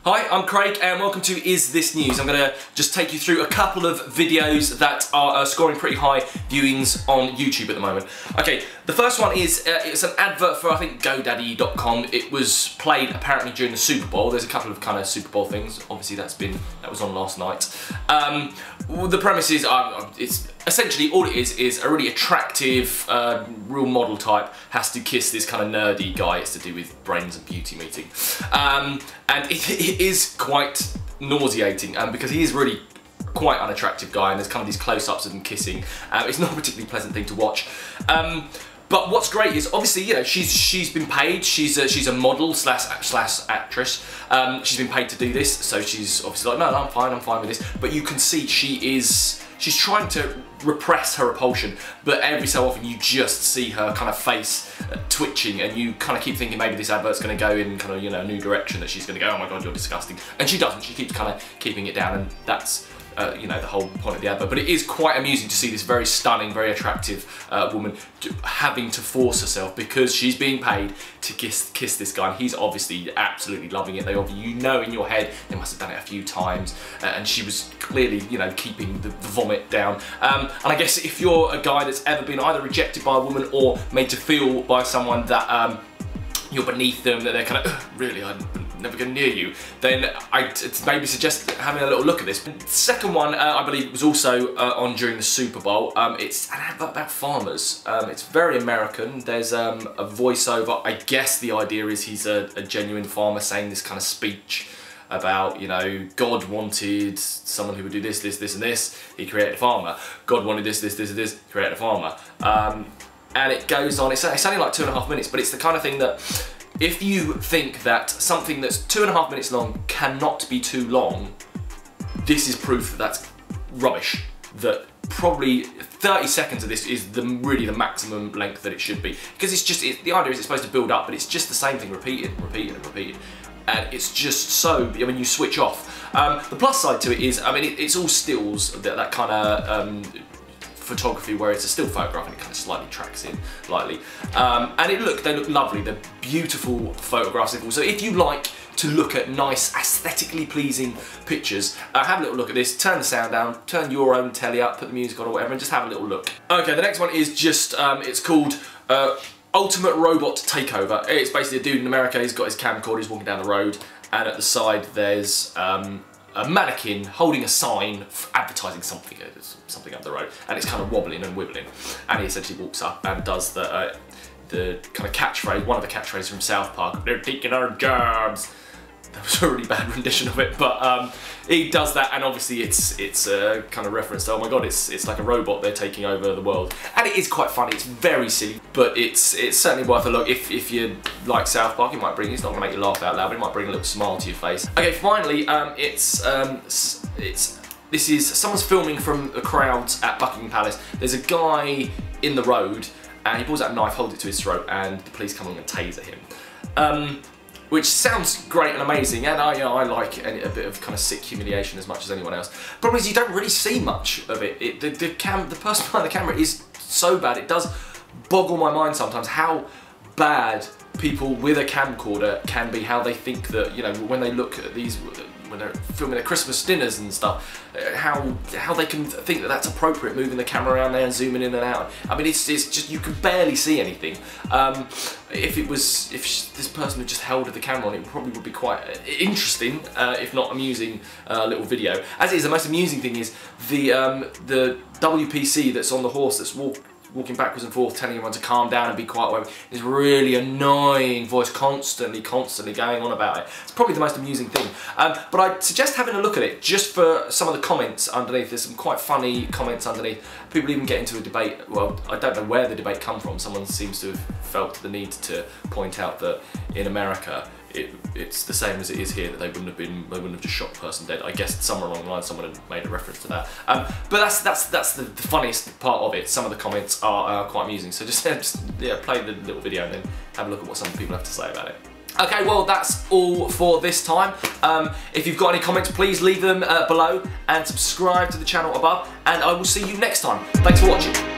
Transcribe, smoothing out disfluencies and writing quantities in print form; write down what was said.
Hi, I'm Craig and welcome to IsThisNews. I'm going to just take you through a couple of videos that are scoring pretty high viewings on YouTube at the moment. Okay, the first one is, it's an advert for I think GoDaddy.com. It was played apparently during the Super Bowl. There's a couple of kind of Super Bowl things. Obviously that was on last night. The premise is, it's essentially all it is a really attractive, real model type has to kiss this kind of nerdy guy. It's to do with brains and beauty meeting. And it is quite nauseating because he is really quite unattractive guy, and there's kind of these close-ups of them kissing. It's not a particularly pleasant thing to watch. But what's great is, obviously, you know, she's been paid. She's a model slash actress. She's been paid to do this, so she's obviously like, no, I'm fine with this. But you can see she's trying to repress her repulsion, but every so often you just see her kind of face twitching, and you kind of keep thinking maybe this advert's going to go in kind of, you know, a new direction, that she's going to go, oh my god, you're disgusting. And she doesn't. She keeps kind of keeping it down, and that's you know, the whole point of the advert. But it is quite amusing to see this very stunning, very attractive woman having to force herself because she's being paid to kiss this guy, and he's obviously absolutely loving it. You know in your head they must have done it a few times, and she was clearly, you know, keeping the vomit down. And I guess if you're a guy that's ever been either rejected by a woman or made to feel by someone that you're beneath them, that they're kind of, really, I'm never going near you, then I'd maybe suggest having a little look at this. The second one, I believe, was also on during the Super Bowl. It's an advert about farmers. It's very American. There's a voiceover. I guess the idea is he's a genuine farmer saying this kind of speech about, you know, God wanted someone who would do this, this, and this. He created a farmer. God wanted this, this, and this. He created a farmer. And it goes on. It's only like 2.5 minutes, but it's the kind of thing that, if you think that something that's 2.5 minutes long cannot be too long, this is proof that that's rubbish. That probably 30 seconds of this is really the maximum length that it should be. Because it's just, the idea is it's supposed to build up, but it's just the same thing repeated and repeated and repeated. And it's just so, I mean, you switch off. The plus side to it is, I mean, it's all stills, that kind of photography where it's a still photograph and it kind of slightly tracks in lightly. And they look lovely. They're beautiful photographs. So if you like to look at nice, aesthetically pleasing pictures, have a little look at this, turn the sound down, turn your own telly up, put the music on or whatever, and just have a little look. Okay, the next one is just, it's called Ultimate Robot Takeover. It's basically a dude in America, he's got his camcorder, he's walking down the road, and at the side there's a mannequin holding a sign advertising something up the road, and it's kind of wobbling and wibbling, and he essentially walks up and does the kind of catchphrase, one of the catchphrases from South Park, "They're taking our jobs." That was a really bad rendition of it, but he does that, and obviously it's a kind of reference to, oh my god, it's like a robot, they're taking over the world. And it is quite funny, it's very silly, but it's certainly worth a look. If you like South Park, it's not going to make you laugh out loud, but it might bring a little smile to your face. Okay, finally, this is, someone's filming from the crowds at Buckingham Palace. There's a guy in the road, and he pulls out a knife, holds it to his throat, and the police come along and taser him. Which sounds great and amazing, and I like a bit of kind of sick humiliation as much as anyone else. Problem is, you don't really see much of it. The person behind the camera is so bad, it does boggle my mind sometimes how bad people with a camcorder can be, how they think that, you know, when they look at these, when they're filming their Christmas dinners and stuff, how they can think that that's appropriate, moving the camera around there and zooming in and out. I mean, it's just, you can barely see anything. If this person had just held the camera on, it probably would be quite interesting, if not amusing, little video. As it is, the most amusing thing is the WPC that's on the horse that's walking backwards and forth, telling everyone to calm down and be quiet. This really annoying voice constantly going on about it. It's probably the most amusing thing. But I'd suggest having a look at it just for some of the comments underneath. There's some quite funny comments underneath. People even get into a debate. Well, I don't know where the debate come from. Someone seems to have felt the need to point out that in America, it's the same as it is here, that they wouldn't have just shot the person dead. I guess somewhere along the line someone had made a reference to that. But that's the funniest part of it. Some of the comments are quite amusing. So just play the little video and then have a look at what some people have to say about it. Okay, well, that's all for this time. If you've got any comments, please leave them below and subscribe to the channel above, and I will see you next time. Thanks for watching.